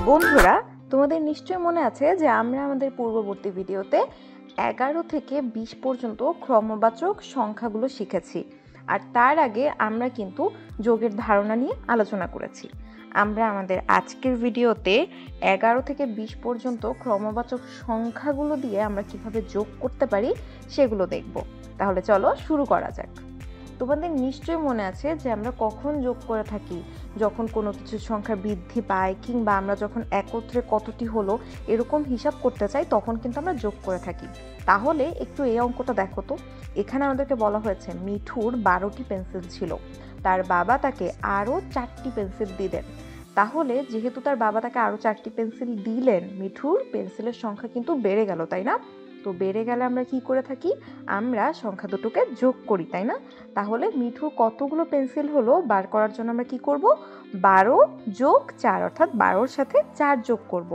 বন্ধুরা, তোমাদের নিশ্চয়ই মনে আছে যে আমরা আমাদের পূর্ববর্তী ভিডিওতে 11 থেকে 20 পর্যন্ত ক্রমবাচক সংখ্যাগুলো শিখেছি। আর তার আগে আমরা কিন্তু যোগের ধারণা নিয়ে আলোচনা করেছি। আমরা আমাদের আজকের ভিডিওতে 11 থেকে 20 পর্যন্ত ক্রমবাচক সংখ্যাগুলো দিয়ে আমরা কিভাবে যোগ করতে পারি সেগুলো দেখব। তাহলে চলো শুরু করা যাক। তোমাদের নিশ্চয়ই মনে আছে যে আমরা কখন যোগ করে থাকি, যখন কোনো কিছু সংখ্যা বৃদ্ধি পায় কিংবা আমরা যখন একত্রে কতটি হলো এরকম হিসাব করতে চাই তখন কিন্তু আমরা যোগ করে থাকি। তাহলে একটু এই অঙ্কটা দেখো তো। এখানে আমাদেরকে বলা হয়েছে মিঠুর 12টি পেন্সিল ছিল, তার বাবা তাকে আরও 4টি পেন্সিল দিলেন। তাহলে যেহেতু তার বাবা তাকে আরও 4টি পেন্সিল দিলেন, মিঠুর পেন্সিলের সংখ্যা কিন্তু বেড়ে গেল, তাই না? তো বেড়ে গেলে আমরা কি করে থাকি, আমরা সংখ্যা দুটোকে যোগ করি, তাই না? তাহলে মিঠুর কতগুলো পেন্সিল হলো বার করার জন্য আমরা কি করব, 12 যোগ 4 অর্থাৎ 12-র সাথে 4 যোগ করব।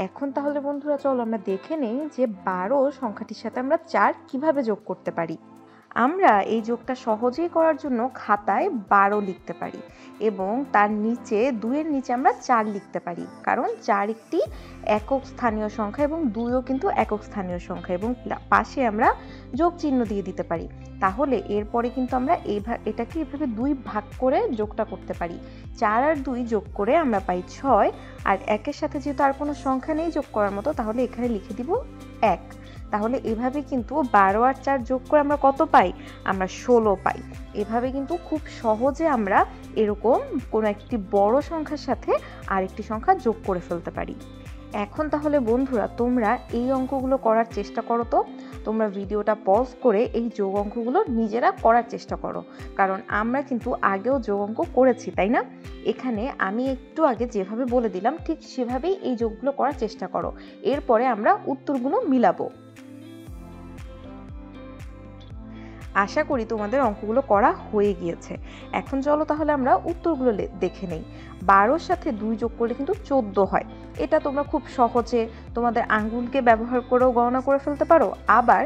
এখন তাহলে বন্ধুরা চলো আমরা দেখে নেই যে 12 সংখ্যাটির সাথে আমরা 4 কিভাবে যোগ করতে পারি। আমরা এই যোগটা সহজেই করার জন্য খাতায় 12 লিখতে পারি এবং তার নিচে 2-এর নিচে আমরা 4 লিখতে পারি, কারণ 4 একটি একক স্থানীয় সংখ্যা এবং 2ও কিন্তু একক স্থানীয় সংখ্যা, এবং পাশে আমরা যোগ চিহ্ন দিয়ে দিতে পারি। তাহলে এরপরে কিন্তু আমরা এটাকে এভাবে 2 ভাগ করে যোগটা করতে পারি। 4 আর 2 যোগ করে আমরা পাই 6, আর 1-এর সাথে যেহেতু আর কোনো সংখ্যা নেই যোগ করার মতো, তাহলে এখানে লিখে দিব 1। তাহলে এভাবে কিন্তু 12 আর 4 যোগ করে আমরা কত পাই, আমরা 16 পাই। এভাবে কিন্তু খুব সহজে আমরা এরকম কোনো একটি বড় সংখ্যার সাথে আরেকটি সংখ্যা যোগ করে ফেলতে পারি। এখন তাহলে বন্ধুরা তোমরা এই অঙ্কগুলো করার চেষ্টা করো তো। তোমরা ভিডিওটা পজ করে এই যোগ অঙ্কগুলো নিজেরা করার চেষ্টা করো, কারণ আমরা কিন্তু আগেও যোগ অঙ্ক করেছি, তাই না? এখানে আমি একটু আগে যেভাবে বলে দিলাম ঠিক সেভাবেই এই যোগগুলো করার চেষ্টা করো। এরপরে আমরা উত্তরগুলো মিলাবো। আশা করি তোমাদের অঙ্কগুলো করা হয়ে গিয়েছে। এখন চলো তাহলে আমরা উত্তরগুলো দেখে নেই। 12-র সাথে 2 যোগ করলে কিন্তু 14 হয়। এটা তোমরা খুব সহজে তোমাদের আঙ্গুলকে ব্যবহার করেও গণনা করে ফেলতে পারো। আবার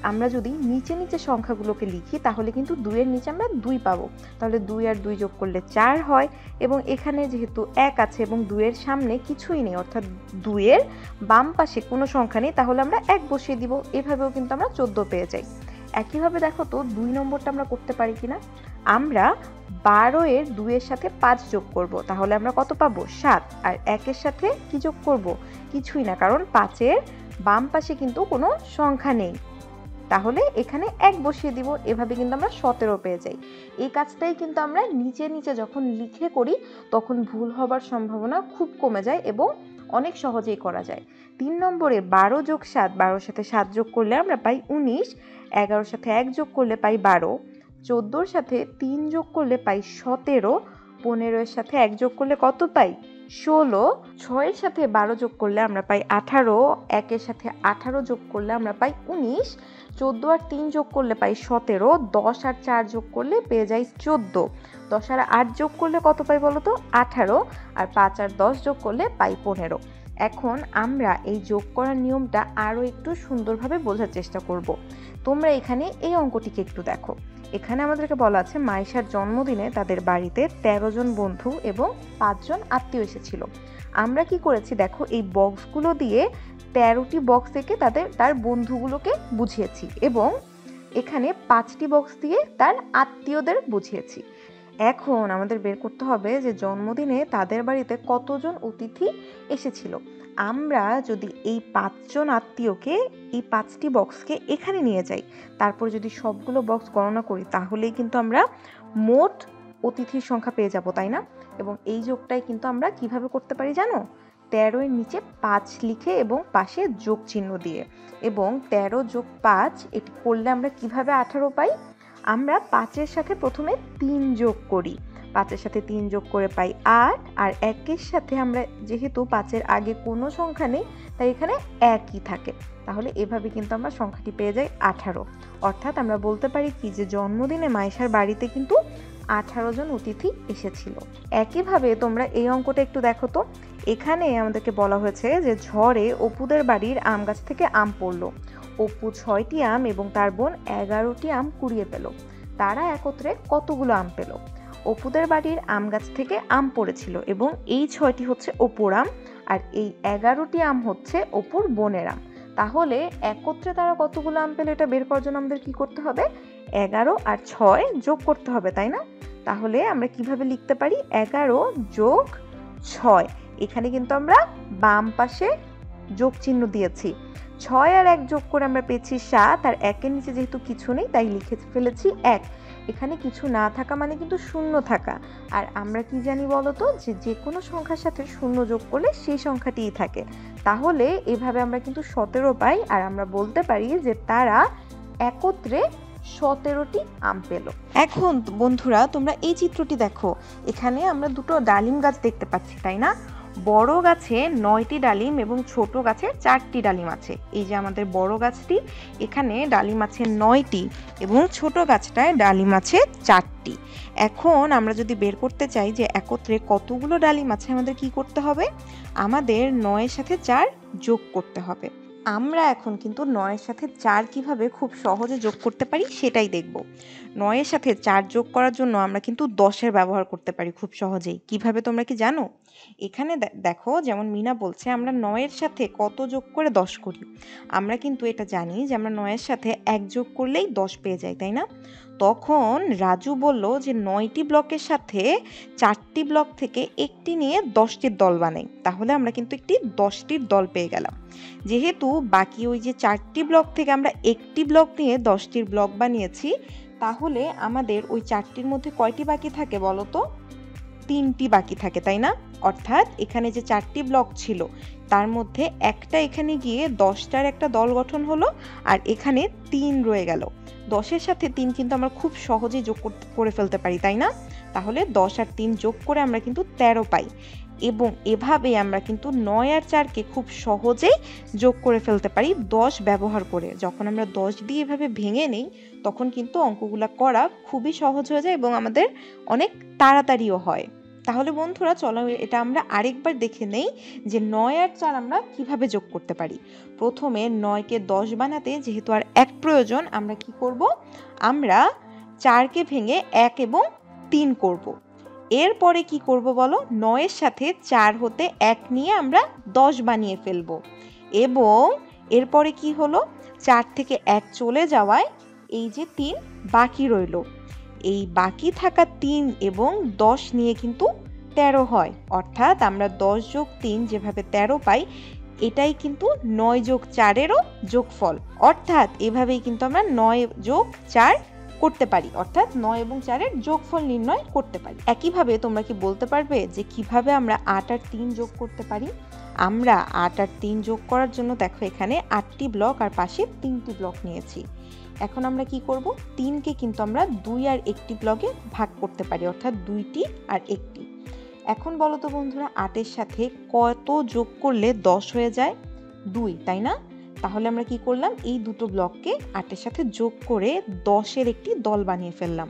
আমরা যদি নিচে নিচে সংখ্যাগুলোকে লিখি তাহলে কিন্তু 2-এর নিচে আমরা 2 পাবো। তাহলে 2 আর 2 যোগ করলে 4 হয়, এবং এখানে যেহেতু 1 আছে এবং 2-এর সামনে কিছুই নেই অর্থাৎ 2-এর বাম পাশে কোনো সংখ্যা নেই, তাহলে আমরা 1 বসিয়ে দিব। এভাবেও কিন্তু আমরা 14 পেয়ে যাই। একইভাবে দেখো তো 2 নম্বরটা আমরা করতে পারি কিনা। আমরা 12-এর 2-এর সাথে 5 যোগ করব, তাহলে আমরা কত পাবো, 7। আর 1-এর সাথে কি যোগ করব, কিছুই না, কারণ 5-এর বাম পাশে কিন্তু কোনো সংখ্যা নেই, তাহলে এখানে 1 বসিয়ে দিব। এভাবে কিন্তু আমরা 17 পেয়ে যাই। এই কাজটাই কিন্তু আমরা নিচে নিচে যখন লিখে করি তখন ভুল হবার সম্ভাবনা খুব কমে যায় এবং অনেক সহজেই করা যায়। 3 নম্বরে 12 যোগ 7, 12-র সাথে 7 যোগ করলে আমরা পাই 19, 11-র সাথে 1 যোগ করলে পাই 12, 14-র সাথে 3 যোগ করলে পাই 17, 15-এর সাথে 1 যোগ করলে কত পাই, 16, 6-এর সাথে 12 যোগ করলে আমরা পাই 18, 1-এর সাথে 18 যোগ করলে আমরা পাই 19, 14 আর 3 যোগ করলে পাই 17, 10 আর 4 যোগ করলে পেয়ে যাই 14, 10 আর 8 যোগ করলে কত পাই বলো তো, 18, আর 5 আর 10 যোগ করলে পাই 15। এখন আমরা এই যোগ করার নিয়মটা আরও একটু সুন্দরভাবে বোঝার চেষ্টা করব। তোমরা এখানে এই অঙ্কটিকে একটু দেখো। এখানে আমাদেরকে বলা আছে মাইশার জন্মদিনে তাদের বাড়িতে 13 জন বন্ধু এবং 5 জন আত্মীয় এসেছিল। আমরা কি করেছি দেখো, এই বক্সগুলো দিয়ে 13টি বক্স থেকে তার বন্ধুগুলোকে বুঝিয়েছি এবং এখানে 5টি বক্স দিয়ে তার আত্মীয়দের বুঝিয়েছি। এখন আমাদের বের করতে হবে যে জন্মদিনে তাদের বাড়িতে কতজন অতিথি এসেছিল। আমরা যদি এই 5 জন আত্মীয়কে এই 5টি বক্সকে এখানে নিয়ে যাই, তারপর যদি সবগুলো বক্স গণনা করি, তাহলেই কিন্তু আমরা মোট অতিথির সংখ্যা পেয়ে যাব, তাই না? এবং এই যোগটাই কিন্তু আমরা কিভাবে করতে পারি জানো, 13-এর নিচে 5 লিখে এবং পাশে যোগ চিহ্ন দিয়ে, এবং 13 যোগ 5 এটি করলে আমরা কিভাবে 18 পাই। আমরা 5-এর সাথে প্রথমে 3 যোগ করি, 5-এর সাথে 3 যোগ করে পাই 8, আর 1-এর সাথে আমরা যেহেতু 5-এর আগে কোনো সংখ্যা নেই তাই এখানে 1ই থাকে, তাহলে এভাবে কিন্তু আমরা সংখ্যাটি পেয়ে যাই 18। অর্থাৎ আমরা বলতে পারি কি যে জন্মদিনে মাইশার বাড়িতে কিন্তু 18 জন অতিথি এসেছিল। একইভাবে তোমরা এই অঙ্কটা একটু দেখো তো। এখানে আমাদেরকে বলা হয়েছে যে ঝড়ে অপুদের বাড়ির আম গাছ থেকে আম পড়লো। অপু 6টি আম এবং তার বোন 11টি আম কুড়িয়ে পেল। তারা একত্রে কতগুলো আম পেল। অপুদের বাড়ির আম গাছ থেকে আম পড়েছিল এবং এই 6টি হচ্ছে অপুর আম, আর এই 11টি আম হচ্ছে অপুর বোনের আম। তাহলে একত্রে তারা কতগুলো আম পেল এটা বের করার জন্য আমাদের কি করতে হবে? 11 আর 6 যোগ করতে হবে, তাই না? তাহলে আমরা কিভাবে লিখতে পারি? 11 যোগ 6। এখানে কিন্তু আমরা বাম পাশে যোগ চিহ্ন দিয়েছি। 6 আর 1 যোগ করে আমরা পেয়েছি 7, আর 1-এর নিচে যেহেতু কিছু নেই তাই লিখে ফেলেছি 1। এখানে কিছু না থাকা মানে কিন্তু শূন্য থাকা। আর আমরা কি জানি বলতো, যে কোনো সংখ্যার সাথে শূন্য যোগ করলে সেই সংখ্যাটিই থাকে। তাহলে এভাবে আমরা কিন্তু 17 পাই, আর আমরা বলতে পারি যে তারা একত্রে 17টি আম পেল। এখন বন্ধুরা তোমরা এই চিত্রটি দেখো, এখানে আমরা দুটো ডালিম গাছ দেখতে পাচ্ছি, তাই না? বড় গাছে 9টি ডালিম এবং ছোট গাছে 4টি ডালিম আছে। এই যে আমাদের বড় গাছটি, এখানে ডালিম আছে 9টি এবং ছোট গাছটায় ডালিম আছে 4টি। এখন আমরা যদি বের করতে চাই যে একত্রে কতগুলো ডালিম আছে, আমাদের কি করতে হবে? আমাদের 9-এর সাথে 4 যোগ করতে হবে। আমরা এখন কিন্তু 9-এর সাথে 4 কিভাবে খুব সহজে যোগ করতে পারি সেটাই দেখব। 9-এর সাথে 4 যোগ করার জন্য আমরা কিন্তু 10-এর ব্যবহার করতে পারি খুব সহজেই। কিভাবে তোমরা কি জানো? এখানে দেখো, যেমন মিনা বলছে আমরা 9-এর সাথে কত যোগ করে 10 করি। আমরা কিন্তু এটা জানি যে আমরা 9-এর সাথে 1 যোগ করলেই 10 পেয়ে যাই, তাই না? তখন রাজু বলল যে 9টি ব্লকের সাথে 4টি ব্লক থেকে একটি নিয়ে 10টির দল বানাই। তাহলে আমরা কিন্তু একটি 10টির দল পেয়ে গেলাম। যেহেতু বাকি ওই যে 4টি ব্লক থেকে আমরা একটি ব্লক নিয়ে 10টির ব্লক বানিয়েছি, তাহলে আমাদের ওই 4টির মধ্যে কয়টি বাকি থাকে বলো তো? 3টি বাকি থাকে, তাই না? অর্থাৎ এখানে যে 4টি ব্লক ছিল তার মধ্যে একটা এখানে গিয়ে 10টার একটা দল গঠন হলো, আর এখানে 3 রয়ে গেল। 10-এর সাথে 3 কিন্তু আমরা খুব সহজেই যোগ করে ফেলতে পারি, তাই না? তাহলে 10 আর 3 যোগ করে আমরা কিন্তু 13 পাই। এবং এভাবে আমরা কিন্তু 9 আর 4কে খুব সহজেই যোগ করে ফেলতে পারি 10 ব্যবহার করে। যখন আমরা 10 দিয়ে এভাবে ভেঙে নেই তখন কিন্তু অঙ্কগুলো করা খুবই সহজ হয়ে যায় এবং আমাদের অনেক তাড়াতাড়িও হয়। তাহলে বন্ধুরা চলো এটা আমরা আরেকবার দেখে নেই যে 9 আর 4 আমরা কিভাবে যোগ করতে পারি। প্রথমে 9কে 10 বানাতে যেহেতু আর 1 প্রয়োজন, আমরা কি করব? আমরা 4কে ভেঙে 1 এবং 3 করব। এরপরে কি করব বলো? 9-এর সাথে 4 হতে 1 নিয়ে আমরা 10 বানিয়ে ফেলব। এবং এরপরে কি হলো? 4 থেকে 1 চলে যাওয়ায় এই যে 3 বাকি রইল। এই বাকি থাকা 3 এবং 10 নিয়ে কিন্তু 13 হয়। অর্থাৎ আমরা 10 যোগ 3 যেভাবে 13 পাই, এটাই কিন্তু 9 যোগ 4-এরও যোগফল। অর্থাৎ এভাবেই কিন্তু আমরা 9 যোগ 4 করতে পারি, অর্থাৎ 9 এবং 4-এর যোগফল নির্ণয় করতে পারি। একইভাবে তোমরা কি বলতে পারবে যে কিভাবে আমরা 8 আর 3 যোগ করতে পারি? আমরা 8 আর 3 যোগ করার জন্য দেখো এখানে 8টি ব্লক আর পাশে 3টি ব্লক নিয়েছি। এখন আমরা কি করব? 3কে কিন্তু আমরা 2 আর 1টি ব্লকে ভাগ করতে পারি, অর্থাৎ 2টি আর 1টি। এখন বলো তো বন্ধুরা, 8-এর সাথে কত যোগ করলে 10 হয়ে যায়? 2, তাই না? তাহলে আমরা কি করলাম? এই দুটো ব্লককে 8-এর সাথে যোগ করে 10-এর একটি দল বানিয়ে ফেললাম।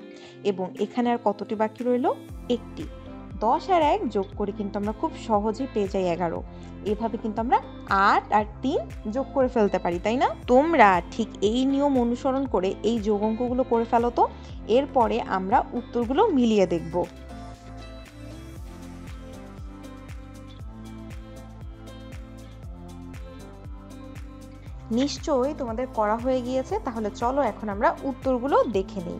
এবং এখানে আর কতটি বাকি রইল? 1টি। 10 আর 1 যোগ করে কিন্তু আমরা খুব সহজেই পেয়ে যাই 11। এভাবে কিন্তু আমরা 8 আর 3 যোগ করে ফেলতে পারি, তাই না? তোমরা ঠিক এই নিয়ম অনুসরণ করে এই যোগ অঙ্কগুলো করে ফেলো তো। এরপরে আমরা উত্তরগুলো মিলিয়ে দেখব। নিশ্চয়ই তোমাদের করা হয়ে গিয়েছে। তাহলে চলো এখন আমরা উত্তরগুলো দেখে নিই।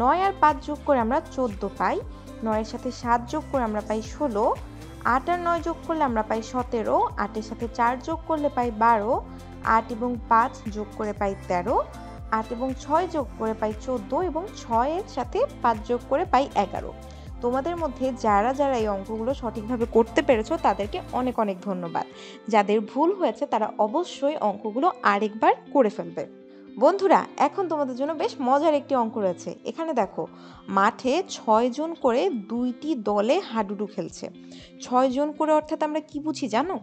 9 আর 5 যোগ করে আমরা 14 পাই। 9-এর সাথে 7 যোগ করে আমরা পাই 16। 8 আর 9 যোগ করলে আমরা পাই 17। 8-এর সাথে 4 যোগ করলে পাই 12। 8 এবং 5 যোগ করে পাই 13। 8 এবং 6 যোগ করে পাই 14 এবং 6-এর সাথে 5 যোগ করে পাই 11। তোমাদের মধ্যে যারা যারা এই অঙ্কগুলো সঠিকভাবে করতে পেরেছো তাদেরকে অনেক অনেক ধন্যবাদ। যাদের ভুল হয়েছে তারা অবশ্যই অঙ্কগুলো আরেকবার করে ফেলবে। বন্ধুরা, এখন তোমাদের জন্য বেশ মজার একটি অঙ্ক রয়েছে। এখানে দেখো, মাঠে 6 জন করে 2টি দলে হাডুডু খেলছে। 6 জন করে অর্থাৎ আমরা কি বুঝি জানো?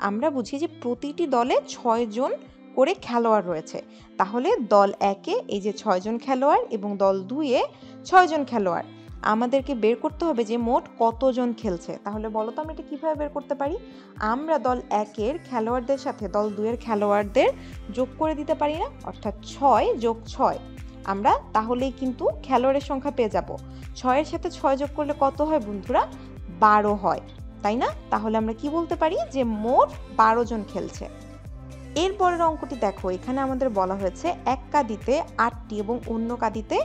আমরা বুঝি যে প্রতিটি দলে 6 জন করে খেলোয়াড় রয়েছে। তাহলে দল 1-এ এই যে 6 জন খেলোয়াড় এবং দল 2-এ 6 জন খেলোয়াড়। আমাদেরকে বের করতে হবে যে মোট কতজন খেলছে। তাহলে বলো তো আমরা এটা কিভাবে বের করতে পারি? আমরা দল 1-এর খেলোয়াড়দের সাথে দল 2-এর খেলোয়াড়দের যোগ করে দিতে পারি না? অর্থাৎ 6 যোগ 6 আমরা তাহলেই কিন্তু খেলোয়াড়ের সংখ্যা পেয়ে যাব। 6-এর সাথে 6 যোগ করলে কত হয় বন্ধুরা? 12 হয়। তাই না? তাহলে আমরা কি বলতে পারি যে মোট 12 জন খেলছে। এরপরের অঙ্কটি দেখো, এখানে আমাদের বলা হয়েছে এক কাঁদিতে 8টি এবং অন্য কাঁদিতে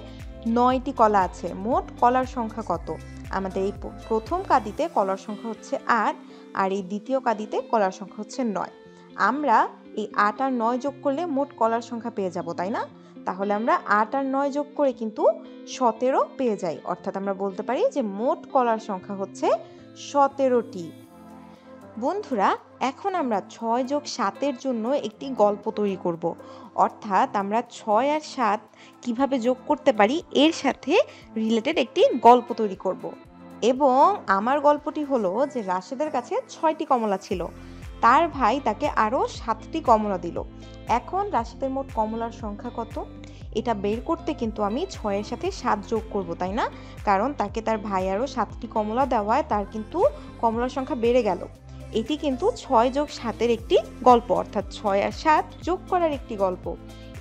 9টি কলা আছে, মোট কলার সংখ্যা কত? আমাদের এই প্রথম কাঁদিতে কলার সংখ্যা হচ্ছে 8 আর এই দ্বিতীয় কাঁদিতে কলার সংখ্যা হচ্ছে 9। আমরা এই 8 আর 9 যোগ করলে মোট কলার সংখ্যা পেয়ে যাব, তাই না? তাহলে আমরা 8 আর 9 যোগ করে কিন্তু 17 পেয়ে যাই, অর্থাৎ আমরা বলতে পারি যে মোট কলার সংখ্যা হচ্ছে 17টি। বন্ধুরা, এখন আমরা 6 যোগ 7-এর জন্য একটি গল্প তৈরি করব। অর্থাৎ আমরা 6 আর 7 কিভাবে যোগ করতে পারি এর সাথে রিলেটেড একটি গল্প তৈরি করব। এবং আমার গল্পটি হলো যে রাশেদের কাছে 6টি কমলা ছিল, তার ভাই তাকে আরও 7টি কমলা দিল। এখন রাশেদের মোট কমলার সংখ্যা কত? এটা বের করতে কিন্তু আমি 6-এর সাথে 7 যোগ করব, তাই না? কারণ তাকে তার ভাই আরও 7টি কমলা দেওয়ায় তার কিন্তু কমলার সংখ্যা বেড়ে গেল। এটি কিন্তু 6 যোগ 7-এর একটি গল্প, অর্থাৎ 6 আর 7 যোগ করার একটি গল্প।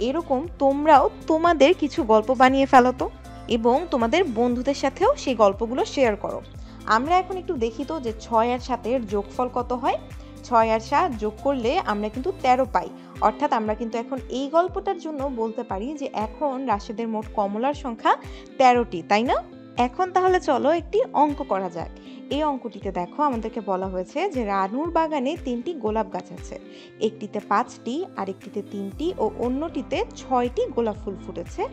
এরকম তোমরাও তোমাদের কিছু গল্প বানিয়ে ফেলো তো, এবং তোমাদের বন্ধুদের সাথেও সেই গল্পগুলো শেয়ার করো। আমরা এখন একটু দেখি তো যে 6 আর 7-এর যোগফল কত হয়। 6 আর 7 যোগ করলে আমরা কিন্তু 13 পাই, অর্থাৎ আমরা কিন্তু এখন এই গল্পটার জন্য বলতে পারি যে এখন রাশেদের মোট কমলার সংখ্যা 13টি, তাই না? এখন তাহলে চলো একটি অঙ্ক করা যাক। এই অঙ্কটিতে দেখো আমাদেরকে বলা হয়েছে যে রানুর বাগানে 3টি গোলাপ গাছ আছে, একটিতে 5টি, আরেকটিতে 3টি ও অন্যটিতে 6টি গোলাপ ফুল ফুটেছে।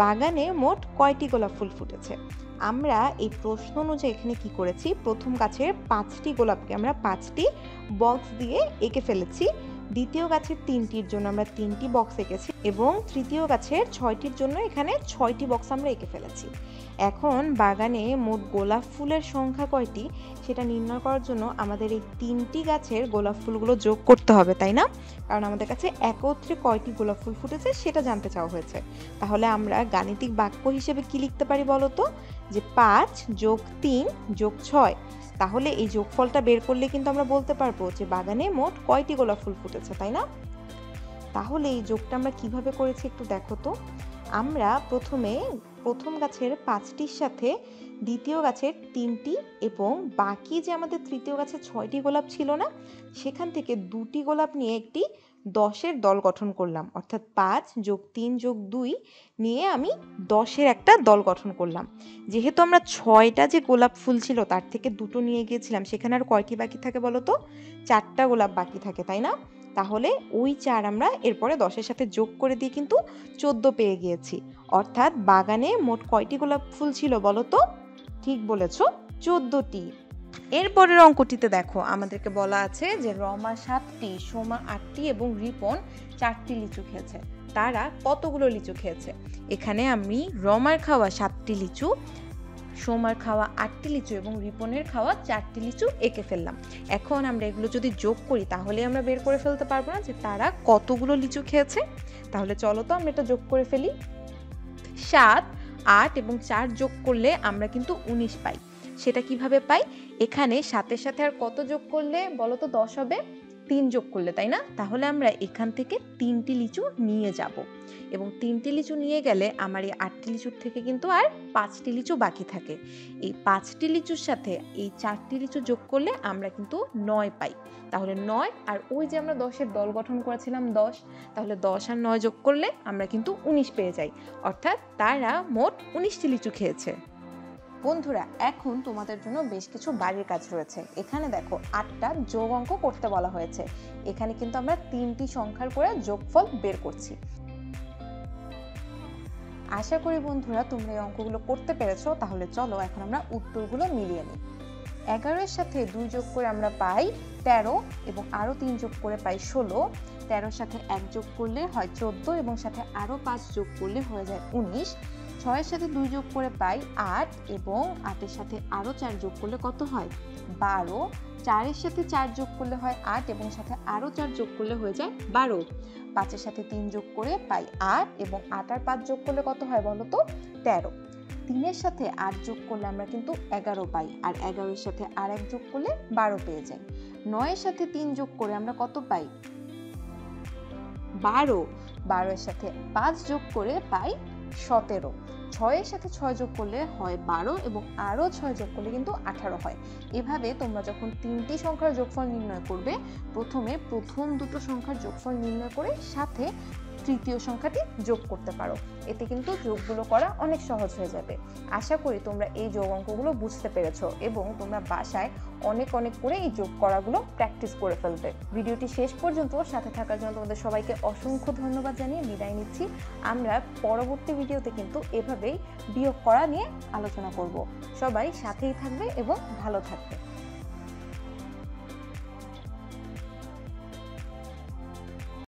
বাগানে মোট কয়টি গোলাপ ফুল ফুটেছে? আমরা এই প্রশ্ন অনুযায়ী এখানে কি করেছি, প্রথম গাছের 5টি গোলাপকে আমরা 5টি বক্স দিয়ে এঁকে ফেলেছি, দ্বিতীয় গাছের 3টির জন্য আমরা 3টি বক্স এঁকেছি এবং তৃতীয় গাছের 6টির জন্য এখানে 6টি বক্স আমরা এঁকে ফেলেছি। এখন বাগানে মোট গোলাপ ফুলের সংখ্যা কয়টি সেটা নির্ণয় করার জন্য আমাদের এই 3টি গাছের গোলাপ ফুলগুলো যোগ করতে হবে, তাই না? কারণ আমাদের কাছে একত্রে কয়টি গোলাপ ফুল ফুটেছে সেটা জানতে চাওয়া হয়েছে। তাহলে আমরা গাণিতিক বাক্য হিসেবে কি লিখতে পারি বলো তো, যে 5 যোগ 3 যোগ 6। তাহলে এই যোগফলটা বের করলে কিন্তু আমরা বলতে পারবো যে বাগানে মোট কয়টি গোলাপ ফুল ফুটেছে, তাই না? তাহলে এই যোগটা আমরা কিভাবে করেছি একটু দেখো তো। আমরা প্রথমে প্রথম গাছের 5টির সাথে দ্বিতীয় গাছের 3টি এবং বাকি যে আমাদের তৃতীয় গাছে 6টি গোলাপ ছিল না, সেখান থেকে 2টি গোলাপ নিয়ে একটি 10-এর দল গঠন করলাম, অর্থাৎ 5 যোগ 3 যোগ 2 নিয়ে আমি 10-এর একটা দল গঠন করলাম। যেহেতু আমরা 6টা যে গোলাপ ফুল ছিল তার থেকে 2টো নিয়ে গিয়েছিলাম, সেখানে আর কয়টি বাকি থাকে বলো তো? 4টা গোলাপ বাকি থাকে, তাই না? তাহলে ওই 4 আমরা এরপরে 10-এর সাথে যোগ করে দিয়ে কিন্তু 14 পেয়ে গিয়েছি। অর্থাৎ বাগানে মোট কয়টি গোলাপ ফুল ছিল বলো তো? ঠিক বলেছো, 14টি। এরপরের অঙ্কটিতে দেখো আমাদেরকে বলা আছে যে রমা 7টি, সোমা 8টি এবং রিপন 4টি লিচু খেয়েছে। তারা কতগুলো লিচু খেয়েছে? এখানে আমি রমার খাওয়া 7টি লিচু, সোমার খাওয়া 8টি লিচু এবং রিপনের খাওয়া 4টি লিচু এঁকে ফেললাম। এখন আমরা এগুলো যদি যোগ করি তাহলে আমরা বের করে ফেলতে পারবো না যে তারা কতগুলো লিচু খেয়েছে। তাহলে চলো তো আমরা এটা যোগ করে ফেলি। 7, 8 এবং 4 যোগ করলে আমরা কিন্তু 19 পাই। সেটা কিভাবে পাই? এখানে 7-এর সাথে আর কত যোগ করলে বলো তো 10 হবে? 3 যোগ করলে, তাই না? তাহলে আমরা এখান থেকে 3টি লিচু নিয়ে যাব এবং 3টি লিচু নিয়ে গেলে আমার এই 8টি লিচুর থেকে কিন্তু আর 5টি লিচু বাকি থাকে। এই 5টি লিচুর সাথে এই 4টি লিচু যোগ করলে আমরা কিন্তু 9 পাই। তাহলে 9 আর ওই যে আমরা 10-এর দল গঠন করেছিলাম 10, তাহলে 10 আর 9 যোগ করলে আমরা কিন্তু 19 পেয়ে যাই। অর্থাৎ তারা মোট 19টি লিচু খেয়েছে। বন্ধুরা, এখন তোমাদের জন্য বেশ কিছু বাড়ির কাজ রয়েছে। এখানে দেখো 8টা যোগ অঙ্ক করতে বলা হয়েছে। এখানে কিন্তু আমরা 3টি সংখ্যার করে যোগফল বের করছি। আশা করি বন্ধুরা তোমরা এই অঙ্কগুলো করতে পেরেছো। তাহলে চলো এখন আমরা উত্তরগুলো মিলিয়ে নিই। 11-এর সাথে 2 যোগ করে আমরা পাই 13 এবং আরও 3 যোগ করে পাই 16। 13-এর সাথে 1 যোগ করলে হয় 14 এবং সাথে আরও 5 যোগ করলে হয়ে যায় 19। 6-এর সাথে 2 যোগ করে পাই 8 এবং 8-এর সাথে আরও 4 যোগ করলে কত হয়? 12। 4-এর সাথে 4 যোগ করলে হয় 8 এবং সাথে আরও 4 যোগ করলে হয়ে যায় 12। 5-এর সাথে 3 যোগ করে পাই 8 এবং 8 আর 5 যোগ করলে কত হয় বলো তো? 13। 3-এর সাথে 8 যোগ করলে আমরা কিন্তু 11 পাই, আর 11-এর সাথে আর 1 যোগ করলে 12 পেয়ে যাই। 9-এর সাথে 3 যোগ করে আমরা কত পাই? 12। 12-এর সাথে 5 যোগ করে পাই 17। 6 এর সাথে 6 যোগ করলে হয় 12 এবং আরও 6 যোগ করলে কিন্তু 18 হয়। এভাবে তোমরা যখন 3টি সংখ্যার যোগফল নির্ণয় করবে, প্রথমে প্রথম দুটো সংখ্যার যোগফল নির্ণয় করে সাথে তৃতীয় সংখ্যাটি যোগ করতে পারো। এতে কিন্তু যোগগুলো করা অনেক সহজ হয়ে যাবে। আশা করি তোমরা এই যোগ অঙ্কগুলো বুঝতে পেরেছো এবং তোমরা বাসায় অনেক অনেক করে এই যোগ করাগুলো প্র্যাকটিস করে ফেলবে। ভিডিওটি শেষ পর্যন্ত সাথে থাকার জন্য তোমাদের সবাইকে অসংখ্য ধন্যবাদ জানিয়ে বিদায় নিচ্ছি। আমরা পরবর্তী ভিডিওতে কিন্তু এভাবেই বিয়োগ করা নিয়ে আলোচনা করব। সবাই সাথেই থাকবে এবং ভালো থাকবে।